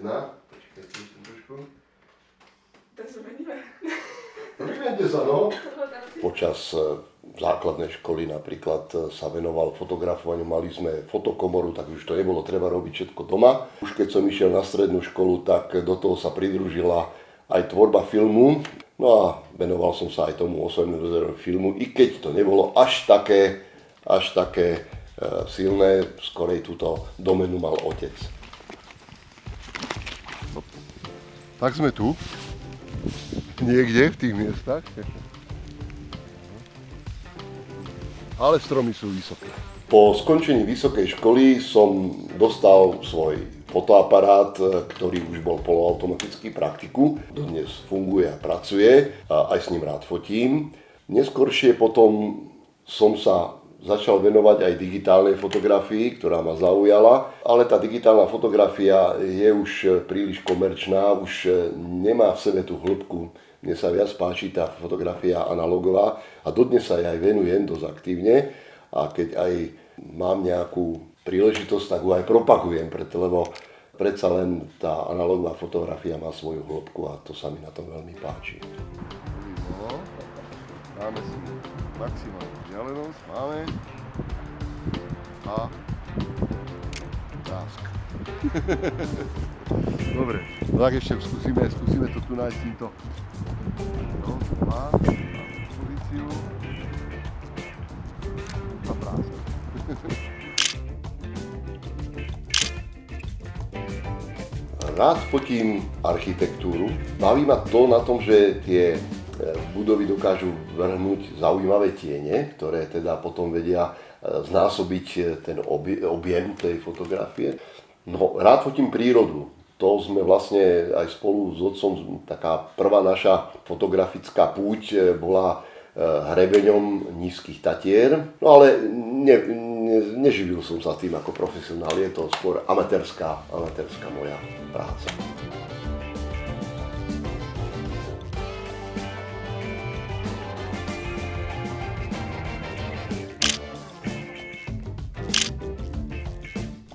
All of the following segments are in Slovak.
jedna. Počkajte trošku. Tak zmeníme. Rozviňte sa, no. Počas základnej školy napríklad sa venoval fotografovaniu, mali sme fotokomoru, tak už to nebolo treba robiť všetko doma. Už keď som išiel na strednú školu, tak do toho sa pridružila aj tvorba filmu. No a venoval som sa aj tomu osobnému filmu, i keď to nebolo až také silné, skorej túto domenu mal otec. Tak sme tu, niekde v tých miestach, ale stromy sú vysoké. Po skončení vysokej školy som dostal svoj fotoaparát, ktorý už bol poloautomatický praktiku. Dodnes funguje a pracuje, a aj s ním rád fotím. Neskôršie potom som sa začal venovať aj digitálnej fotografii, ktorá ma zaujala, ale tá digitálna fotografia je už príliš komerčná, už nemá v sebe tú hĺbku. Mne sa viac páči tá fotografia analogová a dodnes sa aj venujem dosť aktívne, a keď aj mám nejakú príležitosť, tak ho aj propagujem, lebo predsa len tá analogová fotografia má svoju hĺbku a to sa mi na tom veľmi páči. No, dáme si maximálnu vzdialenosť, máme a tásk. Dobre, tak ešte skúsime to tu nájsť týmto. No, má pozíciu a práca. Rád fotím architektúru. Baví ma to na tom, že tie budovy dokážu vrhnúť zaujímavé tiene, ktoré teda potom vedia znásobiť ten objem tej fotografie. No, rád fotím prírodu. To sme vlastne aj spolu s otcom, taká prvá naša fotografická púť bola hrebeňom Nízkych Tatier. No ale neživil som sa tým ako profesionál, je to skôr amatérska moja práca.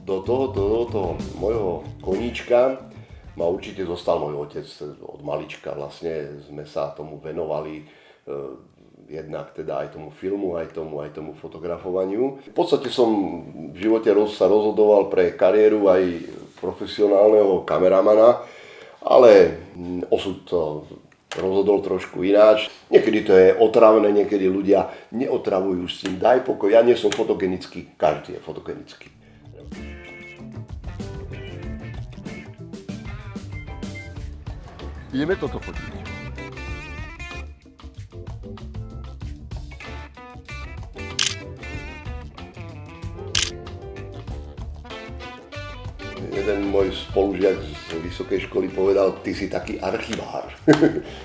Do tohoto môjho koníčka ma určite zostal môj otec. Od malička vlastne sme sa tomu venovali, jednak teda aj tomu filmu, aj tomu fotografovaniu. V podstate som v živote sa rozhodoval pre kariéru aj profesionálneho kameramana, ale osud to rozhodol trošku ináč. Niekedy to je otravné, niekedy ľudia neotravujú s tým. Daj pokoj, ja nie som fotogenický, každý je fotogenický. Ideme toto fotiť. Jeden môj spolužiak z vysokej školy povedal, ty si taký archivár.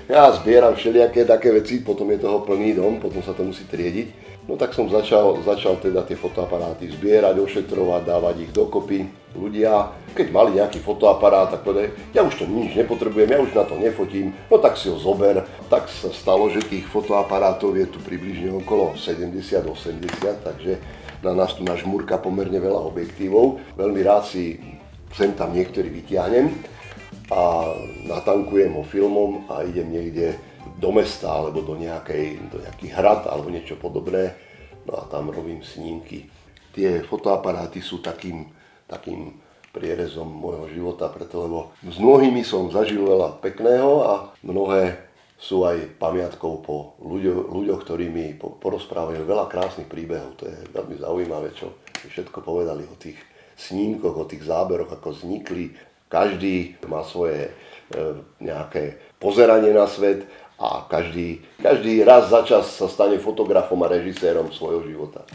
Ja zbieram všelijaké také veci, potom je toho plný dom, potom sa to musí triediť. No tak som začal teda tie fotoaparáty zbierať, ošetrovať, dávať ich dokopy. Ľudia, keď mali nejaký fotoaparát, tak povedali, ja už to nič nepotrebujem, ja už na to nefotím, no tak si ho zober. Tak sa stalo, že tých fotoaparátov je tu približne okolo 70-80, takže na nás tu nažmúrka pomerne veľa objektívov. Veľmi rád si sem tam niektorý vytiahnem a natankujem ho filmom a idem niekde do mesta alebo do nejakých hrad alebo niečo podobné, no a tam robím snímky. Tie fotoaparáty sú takým prierezom môjho života, lebo s mnohými som zažil veľa pekného a mnohé sú aj pamiatkou po ľuďoch, ktorí mi porozprávajú veľa krásnych príbehov. To je veľmi zaujímavé, čo všetko povedali o tých snímkoch, o tých záberoch, ako vznikli. Každý má svoje nejaké pozeranie na svet a každý raz za čas sa stane fotografom a režisérom svojho života.